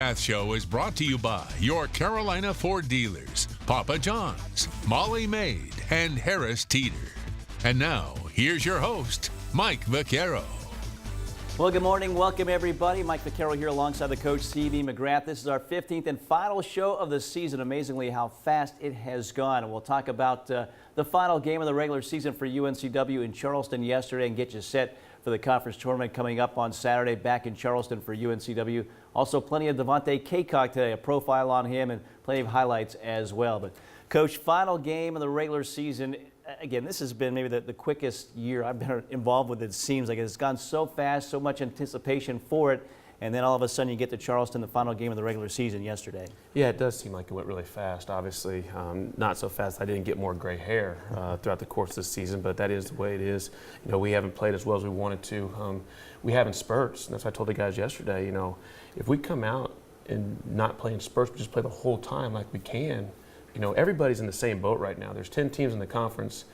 Mcgrath Show is brought to you by your Carolina Ford dealers, Papa John's, Molly Maid, and Harris Teeter. And now, here's your host, Mike Vaquero. Well, good morning. Welcome, everybody. Mike Vaquero here alongside the coach, C.B. Mcgrath. This is our 15th and final show of the season. Amazingly, how fast it has gone. And we'll talk about the final game of the regular season for UNCW in Charleston yesterday and get you set for the conference tournament coming up on Saturday back in Charleston for UNCW. Also, plenty of Devontae Kaycock today, a profile on him, and plenty of highlights as well. But, Coach, final game of the regular season. Again, this has been maybe the quickest year I've been involved with. It seems like it's gone so fast, so much anticipation for it, and then all of a sudden you get to Charleston, the final game of the regular season yesterday. Yeah, it does seem like it went really fast. Obviously, not so fast I didn't get more gray hair throughout the course of the season, but that is the way it is. You know, we haven't played as well as we wanted to. We have in spurts, and that's what I told the guys yesterday. You know, if we come out and not play in spurts, but just play the whole time like we can, you know, everybody's in the same boat right now. There's 10 teams in the conference.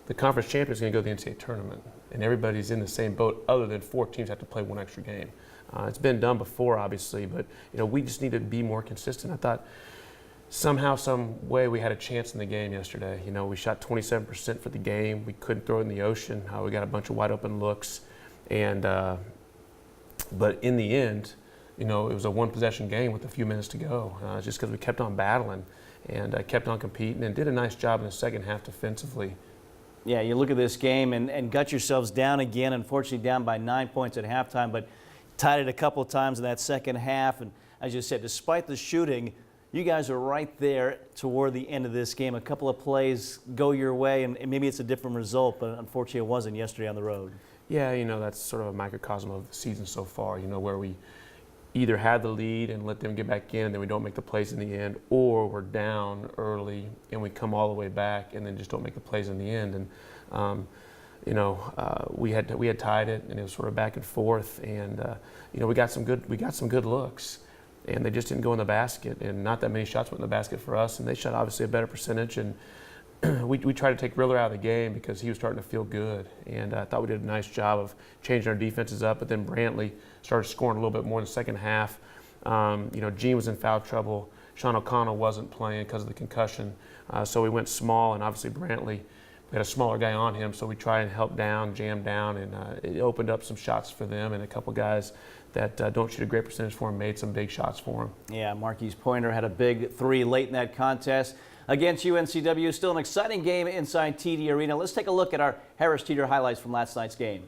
The conference champion is going to go to the NCAA tournament, and everybody's in the same boat other than 4 teams have to play one extra game. It's been done before, obviously, but, you know, we just need to be more consistent. I thought somehow, some way we had a chance in the game yesterday. You know, we shot 27% for the game. We couldn't throw it in the ocean. We got a bunch of wide open looks. And, but in the end, you know, it was a one-possession game with a few minutes to go, just because we kept on battling and kept on competing and did a nice job in the second half defensively. Yeah, you look at this game and got yourselves down again, unfortunately down by 9 points at halftime, but tied it a couple of times in that second half. And as you said, despite the shooting, you guys are right there toward the end of this game. A couple of plays go your way, and maybe it's a different result, but unfortunately it wasn't yesterday on the road. Yeah, you know, that's sort of a microcosm of the season so far, you know, where we either had the lead and let them get back in and then we don't make the plays in the end, or we're down early and we come all the way back and then just don't make the plays in the end. And you know, we had tied it and it was sort of back and forth, and you know, we got some good looks, and they just didn't go in the basket, and not that many shots went in the basket for us, and they shot obviously a better percentage. And we tried to take Riller out of the game because he was starting to feel good, and I thought we did a nice job of changing our defenses up. But then Brantley started scoring a little bit more in the second half. You know, Gene was in foul trouble. Sean O'Connell wasn't playing because of the concussion, so we went small, and obviously Brantley, we had a smaller guy on him, so we tried and help down, jam down, and it opened up some shots for them, and a couple guys that don't shoot a great percentage for him made some big shots for him. Yeah, Marquise Pointer had a big 3 late in that contest against UNCW. Still an exciting game inside TD Arena. Let's take a look at our Harris Teeter highlights from last night's game.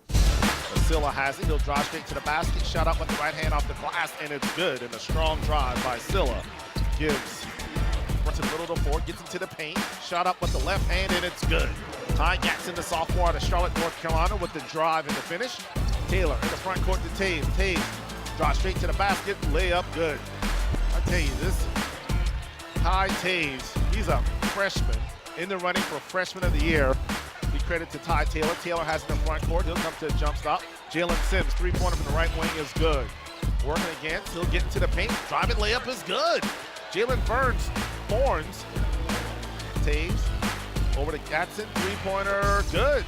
Silla has it. He'll drive straight to the basket. Shot up with the right hand off the glass, and it's good. And a strong drive by Silla. Gives runs it a little to 4, gets into the paint. Shot up with the left hand, and it's good. Ty Gatson, the sophomore out of Charlotte, North Carolina, with the drive and the finish. Taylor in the front court to Taves. Taves drives straight to the basket. Layup good. I tell you, this Ty Taves, he's a freshman in the running for freshman of the year. Be credit to Ty Taylor. Taylor has it in the front court. He'll come to a jump stop. Jalen Sims, 3-pointer from the right wing is good. Working against, he'll get into the paint. Driving layup is good. Jalen Thorns, Taves, over to Gatson, 3-pointer, good.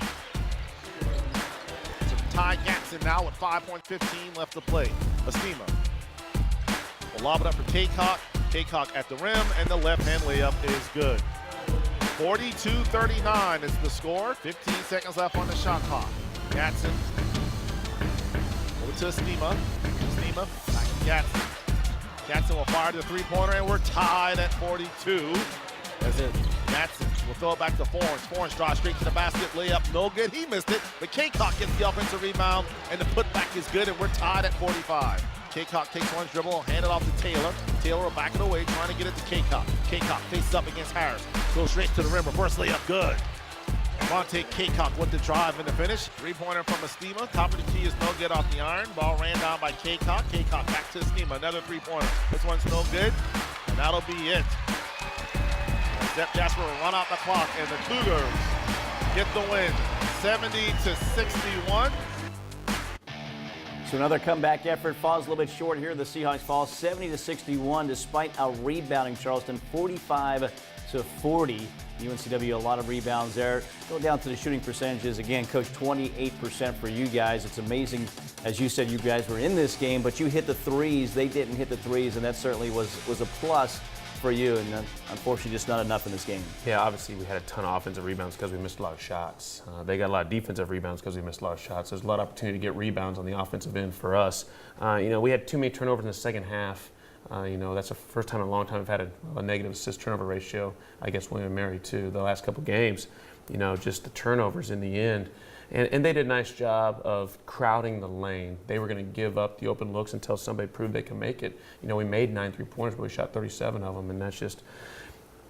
So Ty Gatson now with 5.15 left to play. Estima will lob it up for Kaycock. Kaycock at the rim, and the left-hand layup is good. 42-39 is the score. 15 seconds left on the shot clock. Gatson over to Estima. Estima back to Gatson. Gatson will fire to the 3-pointer, and we're tied at 42. That's it. Gatson will throw it back to Forns. Forns drives straight to the basket. Layup, no good. He missed it. But Kaycock gets the offensive rebound, and the putback is good, and we're tied at 45. Kaycock takes one dribble, hand it off to Taylor. Taylor will back it away, trying to get it to Kaycock. Kaycock faces up against Harris. Goes straight to the rim. Reverse layup, good. Monte Kaycock with the drive and the finish. 3-pointer from Estima. Top of the key is no good off the iron. Ball ran down by Kaycock. Kaycock back to Estima. Another 3-pointer. This one's no good. And that'll be it. Zep Jasper will run out the clock, and the Cougars get the win. 70-61. So another comeback effort falls a little bit short here. The Seahawks fall 70-61 despite out rebounding Charleston 45 to 40. UNCW, a lot of rebounds there. Go down to the shooting percentages. Again, Coach, 28% for you guys. It's amazing. As you said, you guys were in this game, but you hit the threes. They didn't hit the threes, and that certainly was a plus for you, and unfortunately just not enough in this game. Yeah, obviously we had a ton of offensive rebounds because we missed a lot of shots. They got a lot of defensive rebounds because we missed a lot of shots. There's a lot of opportunity to get rebounds on the offensive end for us. We had too many turnovers in the second half. That's the first time in a long time we've had a negative assist turnover ratio. I guess William and Mary too. The last couple games, just the turnovers in the end. And they did a nice job of crowding the lane. They were going to give up the open looks until somebody proved they can make it. We made 9 3-pointers, but we shot 37 of them, and that's just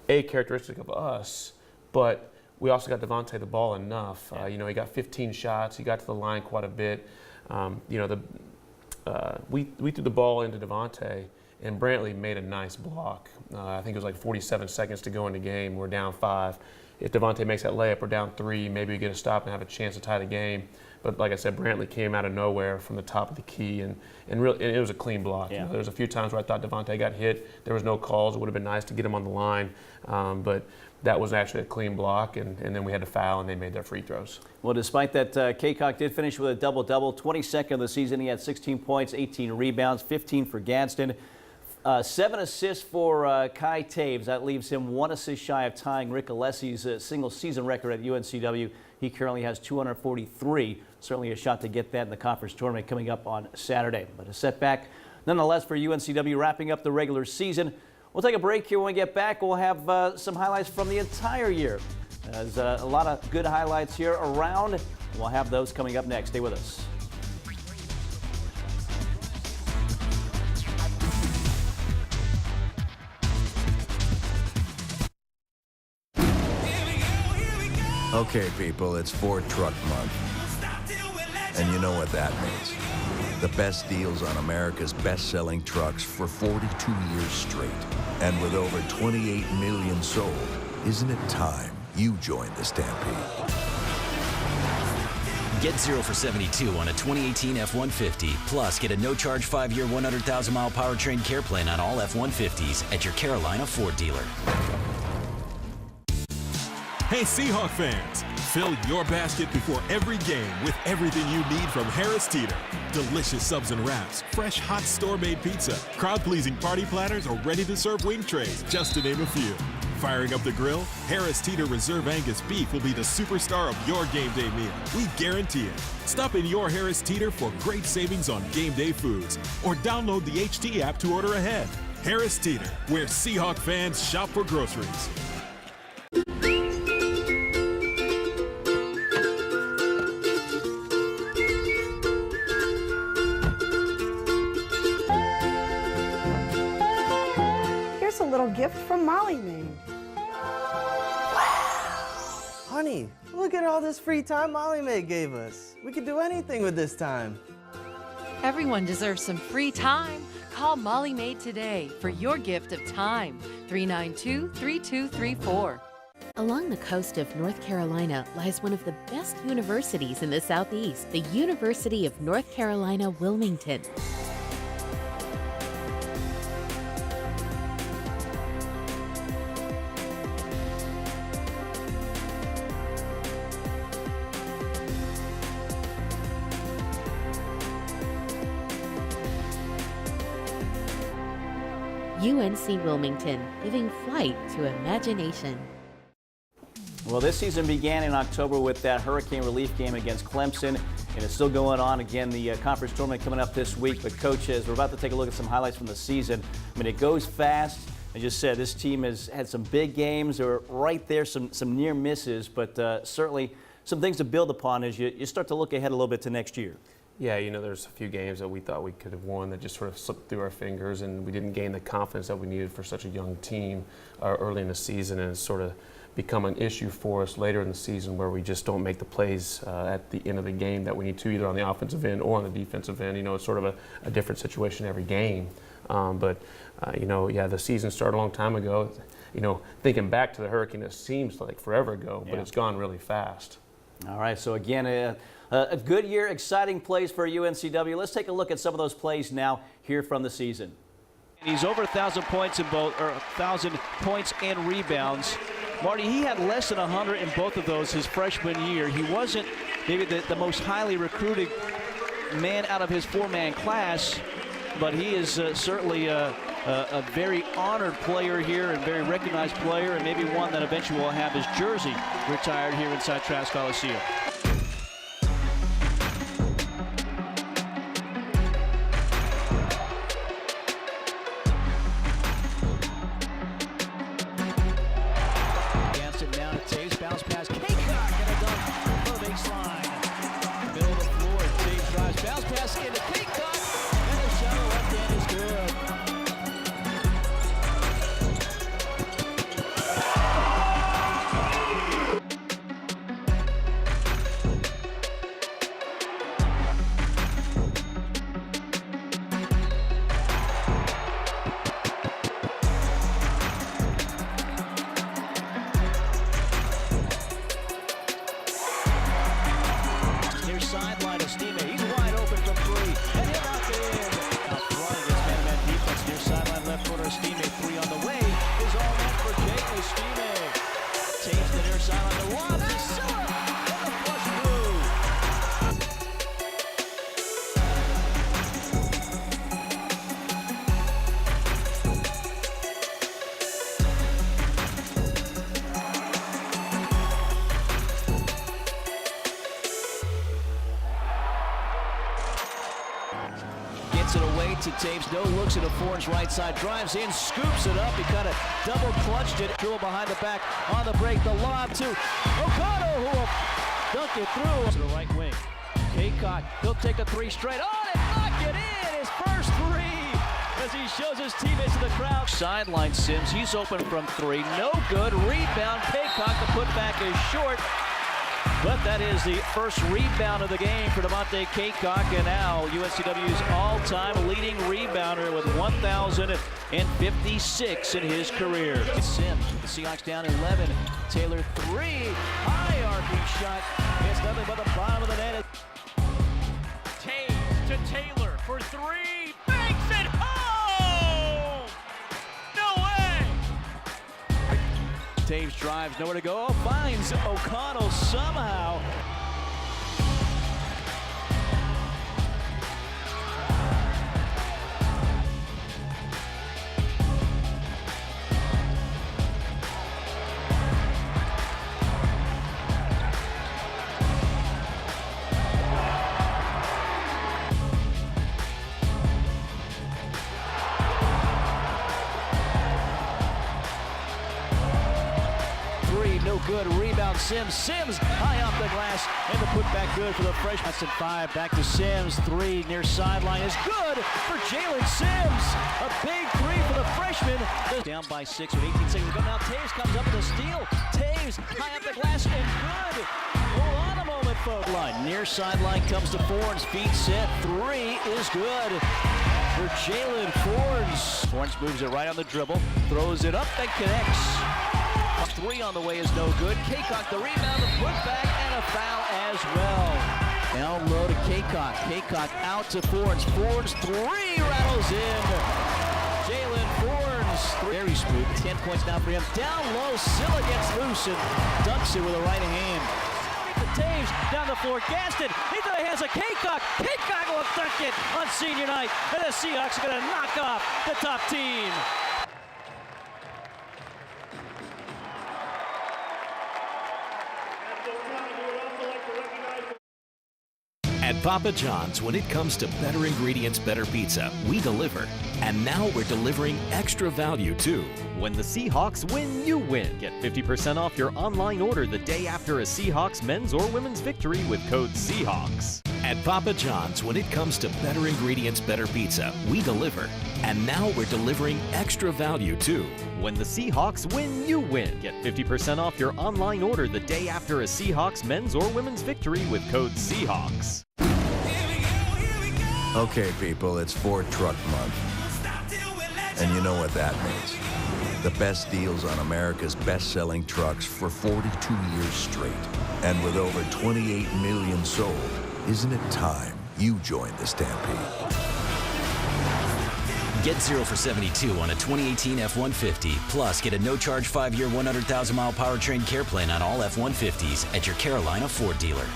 a characteristic of us. But we also got Devontae the ball enough. He got 15 shots. He got to the line quite a bit. We threw the ball into Devontae, and Brantley made a nice block. I think it was like 47 seconds to go in the game. We're down 5. If Devontae makes that layup, we're down 3. Maybe we get a stop and have a chance to tie the game. But like I said, Brantley came out of nowhere from the top of the key, and it was a clean block. Yeah. There was a few times where I thought Devontae got hit. There was no calls. It would have been nice to get him on the line. But that was actually a clean block, and then we had to foul, and they made their free throws. Well, despite that, Kaycock did finish with a double-double. 22nd of the season. He had 16 points, 18 rebounds, 15 for Gadsden. 7 assists for Kai Taves. That leaves him 1 assist shy of tying Rick Alessi's single season record at UNCW. He currently has 243. Certainly a shot to get that in the conference tournament coming up on Saturday. But a setback nonetheless for UNCW wrapping up the regular season. We'll take a break here. When we get back, we'll have some highlights from the entire year. There's a lot of good highlights here around, and we'll have those coming up next. Stay with us. Okay, people, it's Ford Truck Month. And you know what that means. The best deals on America's best-selling trucks for 42 years straight. And with over 28 million sold, isn't it time you joined the stampede? Get 0 for 72 on a 2018 F-150. Plus, get a no-charge 5-year, 100,000-mile powertrain care plan on all F-150s at your Carolina Ford dealer. Hey Seahawk fans, fill your basket before every game with everything you need from Harris Teeter. Delicious subs and wraps, fresh hot store-made pizza, crowd-pleasing party platters, or ready-to-serve wing trays, just to name a few. Firing up the grill, Harris Teeter Reserve Angus beef will be the superstar of your game day meal. We guarantee it. Stop in your Harris Teeter for great savings on game day foods, or download the HT app to order ahead. Harris Teeter, where Seahawk fans shop for groceries. Gift from Molly Maid. Honey, look at all this free time Molly Maid gave us. We could do anything with this time. Everyone deserves some free time. Call Molly Maid today for your gift of time. 392-3234. Along the coast of North Carolina lies one of the best universities in the Southeast, the University of North Carolina, Wilmington. UNC Wilmington, giving flight to imagination. Well, this season began in October with that hurricane relief game against Clemson, and it's still going on. Again, the conference tournament coming up this week. But, coaches, we're about to take a look at some highlights from the season. I mean, it goes fast. I just said this team has had some big games. They're right there, some near misses, but certainly some things to build upon as you start to look ahead a little bit to next year. Yeah, there's a few games that we thought we could have won that just sort of slipped through our fingers, and we didn't gain the confidence that we needed for such a young team early in the season, and it's sort of become an issue for us later in the season where we just don't make the plays at the end of the game that we need to, either on the offensive end or on the defensive end. It's sort of a different situation every game. The season started a long time ago. Thinking back to the hurricane, it seems like forever ago, but it's gone really fast. All right, so again, a good year, exciting plays for UNCW. Let's take a look at some of those plays now here from the season. He's over 1,000 points in both, or 1,000 points and rebounds. Marty, he had less than 100 in both of those his freshman year. He wasn't maybe the most highly recruited man out of his four-man class, but he is certainly a very honored player here and very recognized player, and maybe one that eventually will have his jersey retired here inside Travis Coliseum. Sideline of Stime. He's wide open from three. And he'll knock it in. Out front against man-to-man defense. Near sideline left corner. Stime. Three on the way. Is all net for Jay Stime. Takes the near sideline. The lob is Silla. And the flush blue. Gets it away to Taves. No looks at a Forbes right side. Drives in, scoops it up. He kind of double clutched it. Dribble behind the back on the break. The lob to O'Connell, who will dunk it through to the right wing. Aycock, he'll take a three straight on and knock it in. His first three as he shows his teammates in the crowd. Sideline Sims. He's open from three. No good. Rebound. Aycock. The putback is short. But that is the first rebound of the game for Devontae Aycock, and now UNCW's all-time leading rebounder with 1,056 in his career. Sims with the Seahawks down 11. Taylor three. High arcing shot. It's nothing but the bottom of the net. Taves to Taylor for three. Banks it home! No way! Taves drives, nowhere to go. Finds O'Connell somehow. No good. Rebound Sims. Sims high off the glass and the putback good for the freshman. That's at five. Back to Sims. Three near sideline is good for Jalen Sims. A big three for the freshman. Down by 6 with 18 seconds to go. Now Taves comes up with a steal. Taves high up the glass and good. Hold on a moment, folks. Near sideline comes to Forbes. Feet set. Three is good for Jalen Forbes. Forbes moves it right on the dribble. Throws it up and connects. Three on the way is no good. Aycock the rebound, the putback, and a foul as well. Down low to Aycock. Aycock out to Forbes. Forbes three rattles in. Jalen Forbes. Very smooth. 10 points now for him. Down low, Silla gets loose and dunks it with a right hand. The Taves down the floor. Gaston into the hands of Aycock. Aycock will dunk it on senior night. And the Seahawks are going to knock off the top team. At Papa John's, when it comes to better ingredients, better pizza, we deliver. And now we're delivering extra value too. When the Seahawks win, you win. Get 50% off your online order the day after a Seahawks men's or women's victory with code Seahawks. At Papa John's, when it comes to better ingredients, better pizza, we deliver. And now we're delivering extra value too. When the Seahawks win, you win. Get 50% off your online order the day after a Seahawks men's or women's victory with code Seahawks. Okay, people, it's Ford Truck Month. And you know what that means. The best deals on America's best-selling trucks for 42 years straight. And with over 28 million sold, isn't it time you joined the stampede? Get 0 for 72 on a 2018 F-150. Plus, get a no-charge 5-year, 100,000-mile powertrain care plan on all F-150s at your Carolina Ford dealer.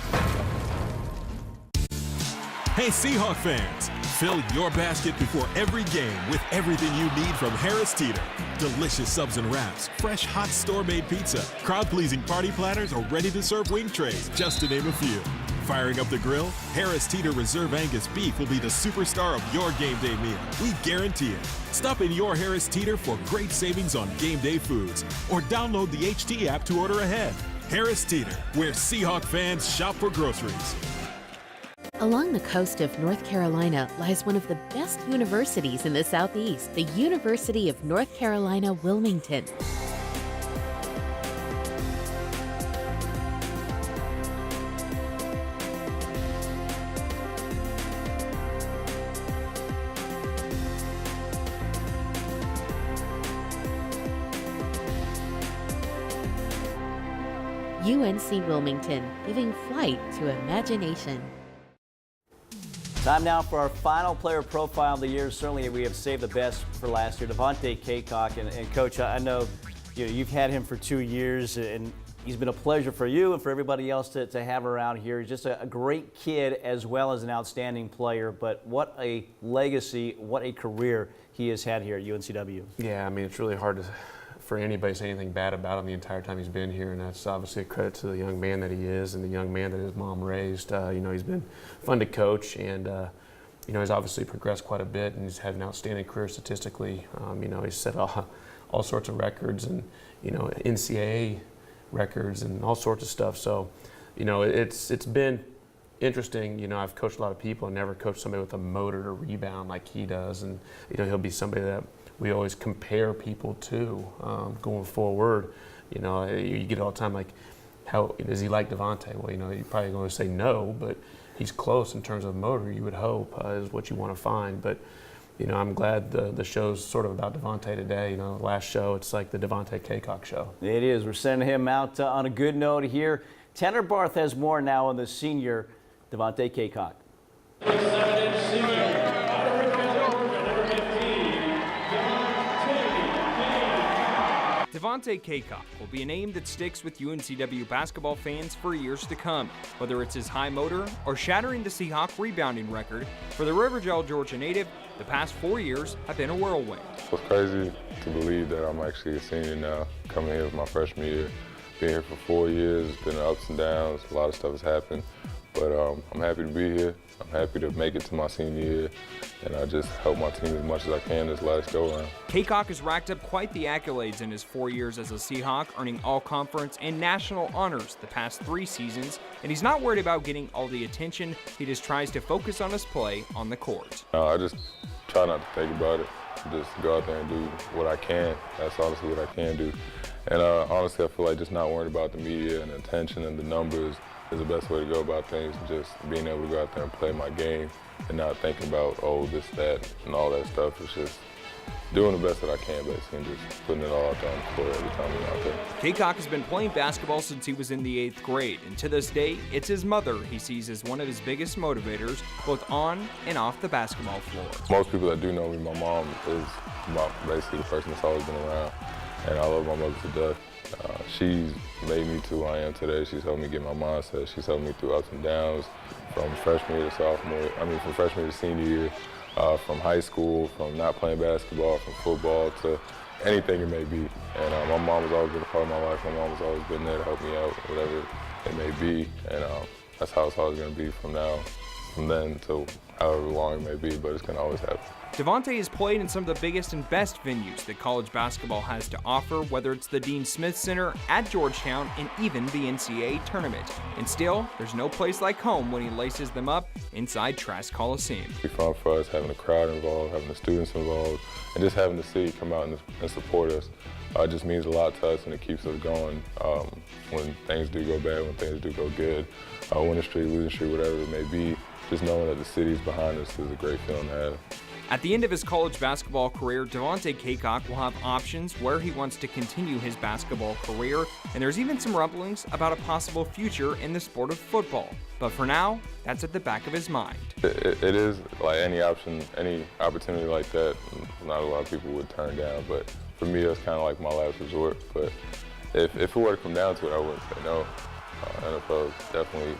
Hey, Seahawk fans! Fill your basket before every game with everything you need from Harris Teeter. Delicious subs and wraps, fresh hot store-made pizza, crowd-pleasing party platters, or ready-to-serve wing trays, just to name a few. Firing up the grill? Harris Teeter Reserve Angus beef will be the superstar of your game day meal. We guarantee it. Stop in your Harris Teeter for great savings on game day foods, or download the HT app to order ahead. Harris Teeter, where Seahawk fans shop for groceries. Along the coast of North Carolina lies one of the best universities in the Southeast, the University of North Carolina, Wilmington. UNC Wilmington, giving flight to imagination. Time now for our final player profile of the year. Certainly we have saved the best for last year. Devontae Caycock, and Coach, I know you've had him for 2 years, and he's been a pleasure for you and for everybody else to have around here. He's just a great kid as well as an outstanding player, but what a legacy, what a career he has had here at UNCW. Yeah, I mean, it's really hard for anybody to say anything bad about him the entire time he's been here, and that's obviously a credit to the young man that he is and the young man that his mom raised. He's been fun to coach, and he's obviously progressed quite a bit, and he's had an outstanding career statistically. He's set all sorts of records, and NCAA records and all sorts of stuff. So, it's been interesting. I've coached a lot of people and never coached somebody with a motor to rebound like he does, and he'll be somebody that we always compare people to going forward. You get it all the time, like, how does he like Devontae? Well, you're probably going to say no, but he's close in terms of motor, you would hope, is what you want to find. But, I'm glad the show's sort of about Devontae today. Last show, it's like the Devontae Caycock show. It is. We're sending him out on a good note here. Tanner Barth has more now on the senior Devontae Caycock. Devontae Caycock will be a name that sticks with UNCW basketball fans for years to come, whether it's his high motor or shattering the Seahawk rebounding record. For the Riverdale, Georgia native, the past 4 years have been a whirlwind. It's crazy to believe that I'm actually a senior now, coming here with my freshman year. Been here for 4 years, it's been ups and downs, a lot of stuff has happened, but I'm happy to be here. I'm happy to make it to my senior year, and I just help my team as much as I can this last go-around. Caycock has racked up quite the accolades in his 4 years as a Seahawk, earning all-conference and national honors the past 3 seasons, and he's not worried about getting all the attention. He just tries to focus on his play on the court. I just try not to think about it, just go out there and do what I can. That's honestly what I can do. And honestly, I feel like just not worrying about the media and the attention and the numbers is the best way to go about things. Just being able to go out there and play my game and not thinking about, oh, this, that, and all that stuff. It's just doing the best that I can, basically, and just putting it all out there on the court every time I'm out there. Caycock has been playing basketball since he was in the 8th grade, and to this day, it's his mother he sees as one of his biggest motivators, both on and off the basketball floor. Most people that do know me, my mom is basically the person that's always been around, and I love my mother to death. She's made me to who I am today. She's helped me get my mindset. She's helped me through ups and downs from freshman year to from freshman year to senior year, from high school, from not playing basketball, from football to anything it may be. And my mom has always been a part of my life. My mom has always been there to help me out, whatever it may be. And that's how it's always going to be from then to however long it may be, but it's going to always happen. Devontae has played in some of the biggest and best venues that college basketball has to offer, whether it's the Dean Smith Center at Georgetown and even the NCAA tournament. And still, there's no place like home when he laces them up inside Trask Coliseum. It's fun for us having the crowd involved, having the students involved, and just having the city come out and support us. It just means a lot to us, and it keeps us going when things do go bad, when things do go good. Winning streak, losing streak, whatever it may be, just knowing that the city's behind us is a great feeling to have. At the end of his college basketball career, Devontae Caycock will have options where he wants to continue his basketball career, and there's even some rumblings about a possible future in the sport of football. But for now, that's at the back of his mind. It is like any option, any opportunity like that, not a lot of people would turn down, but for me, that's kind of like my last resort. But if it were to come down to it, I wouldn't say no. NFL is definitely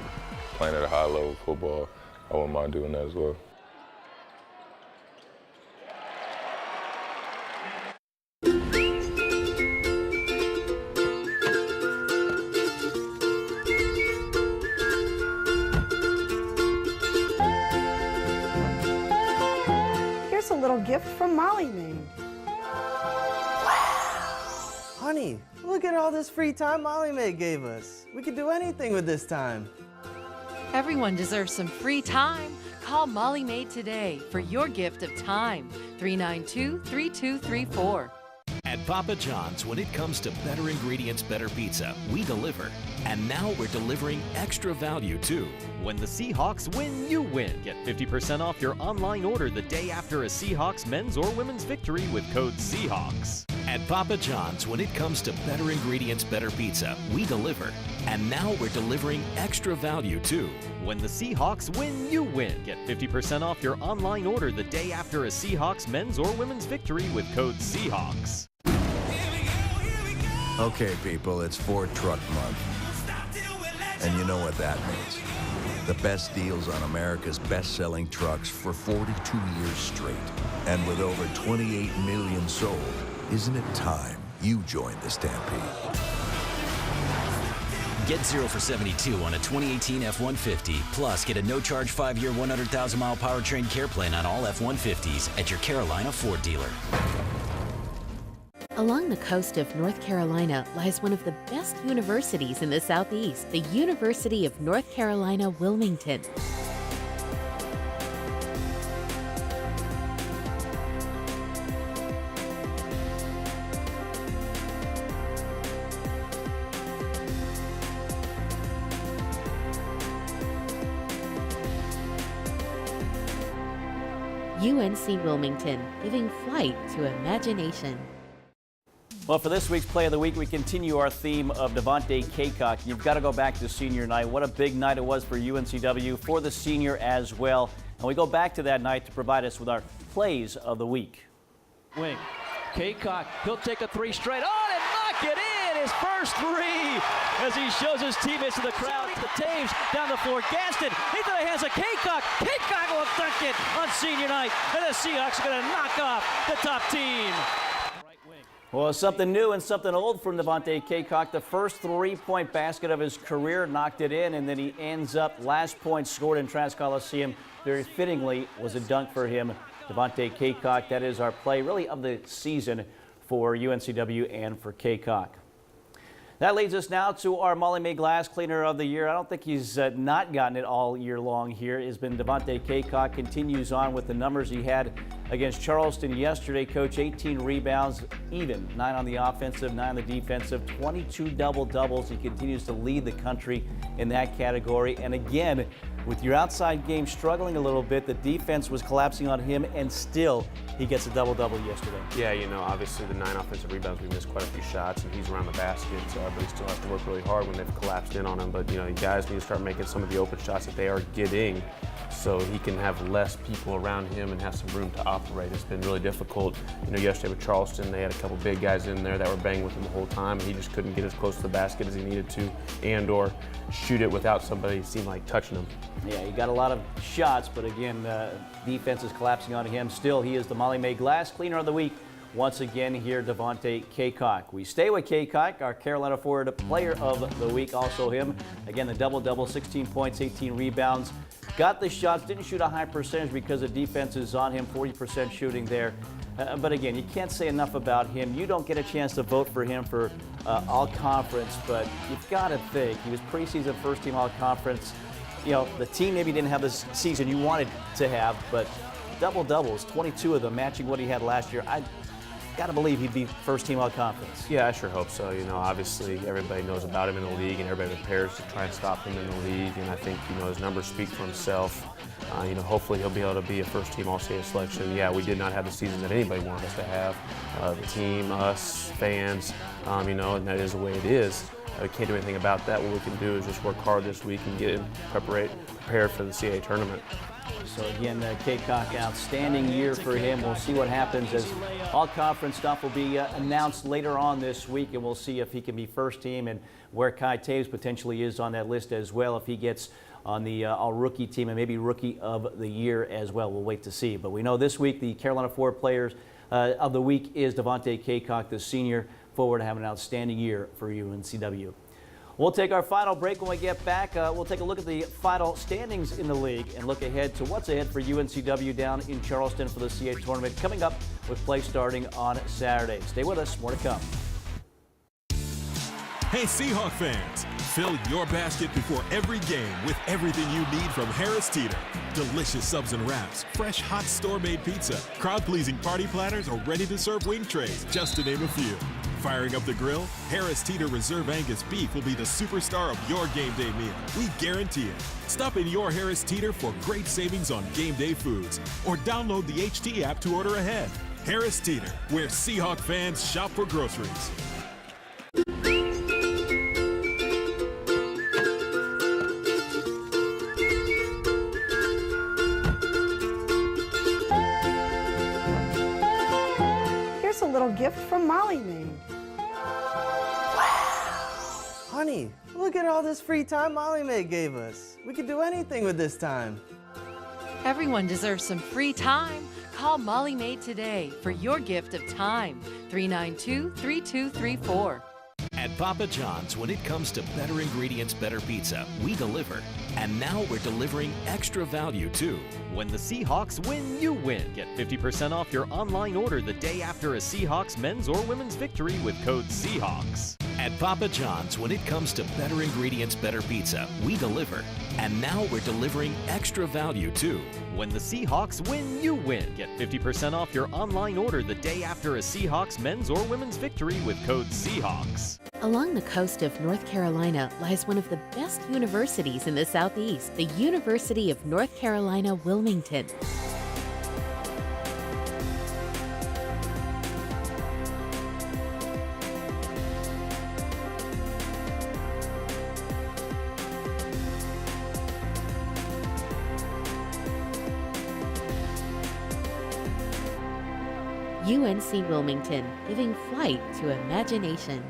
playing at a high level of football. I wouldn't mind doing that as well. Here's a little gift from Molly Maid. Honey, look at all this free time Molly Maid gave us. We could do anything with this time. Everyone deserves some free time. Call Molly Maid today for your gift of time. 392-3234. At Papa John's, when it comes to better ingredients, better pizza, we deliver. And now we're delivering extra value too. When the Seahawks win, you win. Get 50% off your online order the day after a Seahawks men's or women's victory with code Seahawks. At Papa John's, when it comes to better ingredients, better pizza, we deliver. And now we're delivering extra value too. When the Seahawks win, you win. Get 50% off your online order the day after a Seahawks men's or women's victory with code Seahawks. Okay, people, it's Ford Truck Month. And you know what that means. The best deals on America's best-selling trucks for 42 years straight. And with over 28 million sold, isn't it time you joined the stampede? Get 0 for 72 on a 2018 F-150. Plus, get a no-charge 5-year, 100,000-mile powertrain care plan on all F-150s at your Carolina Ford dealer. Along the coast of North Carolina lies one of the best universities in the Southeast, the University of North Carolina, Wilmington. UNC Wilmington, giving flight to imagination. Well, for this week's Play of the Week, we continue our theme of Devontae Caycock. You've got to go back to senior night. What a big night it was for UNCW, for the senior as well. And we go back to that night to provide us with our Plays of the Week. Wing. Caycock, he'll take a three straight on and knock it in. His first three as he shows his teammates in the crowd. The Taves down the floor. Gaston into the hands of Caycock. Caycock will dunk it on senior night. And the Seahawks are going to knock off the top team. Well, something new and something old from Devontae Caycock. The first three-point basket of his career, knocked it in, and then he ends up last point scored in Trask Coliseum. Very fittingly was a dunk for him. Devontae Caycock, that is our play really of the season for UNCW and for Caycock. That leads us now to our Molly May Glass Cleaner of the Year. I don't think he's not gotten it all year long here. It's been Devontae Caycock. Continues on with the numbers he had against Charleston yesterday. Coach, 18 rebounds, even 9 on the offensive, 9 on the defensive, 22 double-doubles. He continues to lead the country in that category. And again, with your outside game struggling a little bit, the defense was collapsing on him, and still he gets a double-double yesterday. Yeah, you know, obviously the 9 offensive rebounds, we missed quite a few shots, and he's around the basket, but he still has to work really hard when they've collapsed in on him. But, you know, you guys need to start making some of the open shots that they are getting so he can have less people around him and have some room to operate. It's been really difficult. You know, yesterday with Charleston, they had a couple big guys in there that were banging with him the whole time, and he just couldn't get as close to the basket as he needed to and or shoot it without somebody seemed like touching him. Yeah, he got a lot of shots, but again, defense is collapsing on him. Still, he is the Molly May Glass Cleaner of the Week. Once again here, Devontae Caycock. We stay with Caycock, our Carolina Forward Player of the Week, also him. Again, the double-double, 16 points, 18 rebounds. Got the shots, didn't shoot a high percentage because the defense is on him, 40% shooting there. But again, you can't say enough about him. You don't get a chance to vote for him for All-Conference, but you've got to think he was preseason first-team All-Conference. You know, the team maybe didn't have the season you wanted to have, but double-doubles, 22 of them, matching what he had last year. got to believe he'd be first team all conference. Yeah, I sure hope so. You know, obviously everybody knows about him in the league, and everybody prepares to try and stop him in the league. And I think, you know, his numbers speak for himself. You know, hopefully he'll be able to be a first team All-State selection. Yeah, we did not have the season that anybody wanted us to have. The team, us, fans, you know, and that is the way it is. We can't do anything about that. What we can do is just work hard this week and get him prepared for the CAA tournament. So again, Kaycock, outstanding year for him. We'll see what happens as all-conference stuff will be announced later on this week, and we'll see if he can be first team and where Kai Taves potentially is on that list as well, if he gets on the all-rookie team and maybe rookie of the year as well. We'll wait to see. But we know this week the Carolina Forward players of the week is Devontae Kaycock, the senior forward, having an outstanding year for UNCW. We'll take our final break. When we get back, we'll take a look at the final standings in the league and look ahead to what's ahead for UNCW down in Charleston for the CAA tournament coming up with play starting on Saturday. Stay with us. More to come. Hey Seahawk fans, fill your basket before every game with everything you need from Harris Teeter. Delicious subs and wraps, fresh hot store-made pizza, crowd-pleasing party platters, or ready-to-serve wing trays, just to name a few. Firing up the grill, Harris Teeter Reserve Angus beef will be the superstar of your game day meal. We guarantee it. Stop in your Harris Teeter for great savings on game day foods, or download the HT app to order ahead. Harris Teeter, where Seahawk fans shop for groceries. Here's a little gift from Molly Maid. Honey, look at all this free time Molly Mae gave us. We could do anything with this time. Everyone deserves some free time. Call Molly Maid today for your gift of time. 392-3234. At Papa John's, when it comes to better ingredients, better pizza, we deliver. And now we're delivering extra value too. When the Seahawks win, you win. Get 50% off your online order the day after a Seahawks men's or women's victory with code Seahawks. At Papa John's, when it comes to better ingredients, better pizza, we deliver. And now we're delivering extra value too. When the Seahawks win, you win. Get 50% off your online order the day after a Seahawks men's or women's victory with code Seahawks. Along the coast of North Carolina lies one of the best universities in the Southeast, the University of North Carolina, Wilmington. UNC Wilmington, giving flight to imagination.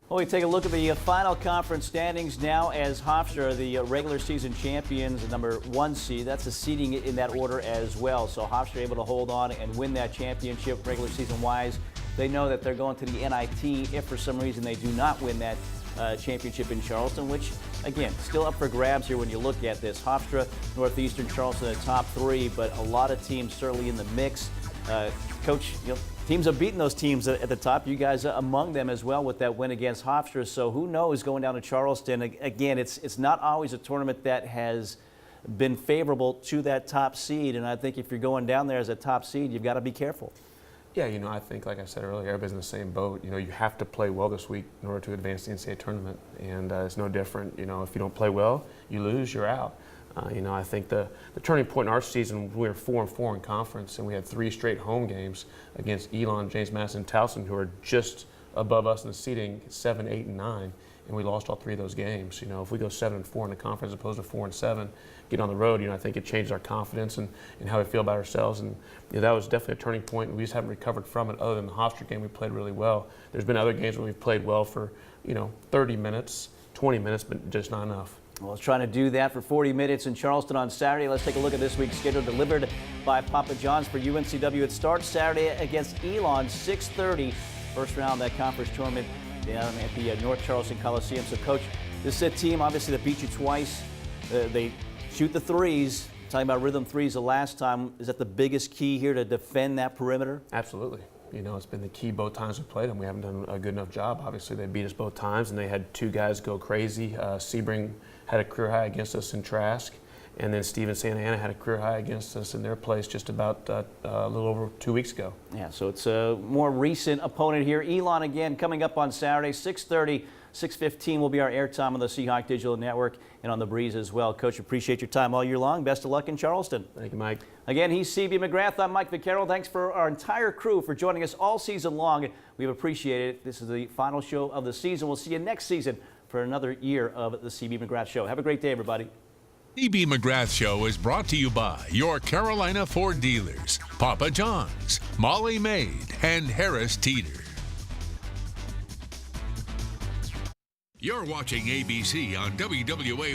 Well, we take a look at the final conference standings now as Hofstra, the regular season champions, the number 1 seed. That's the seeding in that order as well. So Hofstra able to hold on and win that championship regular season wise. They know that they're going to the NIT if for some reason they do not win that championship in Charleston, which again, still up for grabs here when you look at this. Hofstra, Northeastern, Charleston, the top 3, but a lot of teams certainly in the mix. Coach, teams have beaten those teams at the top. You guys among them as well with that win against Hofstra. So who knows going down to Charleston? Again, it's not always a tournament that has been favorable to that top seed. And I think if you're going down there as a top seed, you've got to be careful. Yeah, you know, I think, like I said earlier, everybody's in the same boat. You know, you have to play well this week in order to advance the NCAA tournament. And it's no different. You know, if you don't play well, you lose, you're out. You know, I think the turning point in our season, we were 4-4 in conference, and we had 3 straight home games against Elon, James Madison, and Towson, who are just above us in the seeding, 7, 8, and 9, and we lost all 3 of those games. You know, if we go 7-4 in the conference as opposed to 4-7, get on the road, you know, I think it changes our confidence and how we feel about ourselves. And you know, that was definitely a turning point. We just haven't recovered from it. Other than the Hofstra game, we played really well. There's been other games where we've played well for, you know, 30 minutes, 20 minutes, but just not enough. Well, let's try to do that for 40 minutes in Charleston on Saturday. Let's take a look at this week's schedule delivered by Papa John's for UNCW. It starts Saturday against Elon, 6:30. First round of that conference tournament down at the North Charleston Coliseum. So, Coach, this is a team, obviously, that beat you twice. They shoot the threes. Talking about rhythm threes the last time. Is that the biggest key here to defend that perimeter? Absolutely. You know, it's been the key both times we played them. We haven't done a good enough job. Obviously, they beat us both times, and they had 2 guys go crazy. Sebring had a career high against us in Trask, And then Stephen Santa Ana had a career high against us in their place just about a little over 2 weeks ago. Yeah, so it's a more recent opponent here. Elon again coming up on Saturday, 6:30, 6:15 will be our airtime on the Seahawk Digital Network and on the Breeze as well. Coach, appreciate your time all year long. Best of luck in Charleston. Thank you, Mike. Again, he's CB Mcgrath. I'm Mike Vaccaro. Thanks for our entire crew for joining us all season long. We've appreciated it. This is the final show of the season. We'll see you next season for another year of the CB Mcgrath Show. Have a great day, everybody. CB Mcgrath Show is brought to you by your Carolina Ford dealers, Papa John's, Molly Maid, and Harris Teeter. You're watching ABC on WWAY.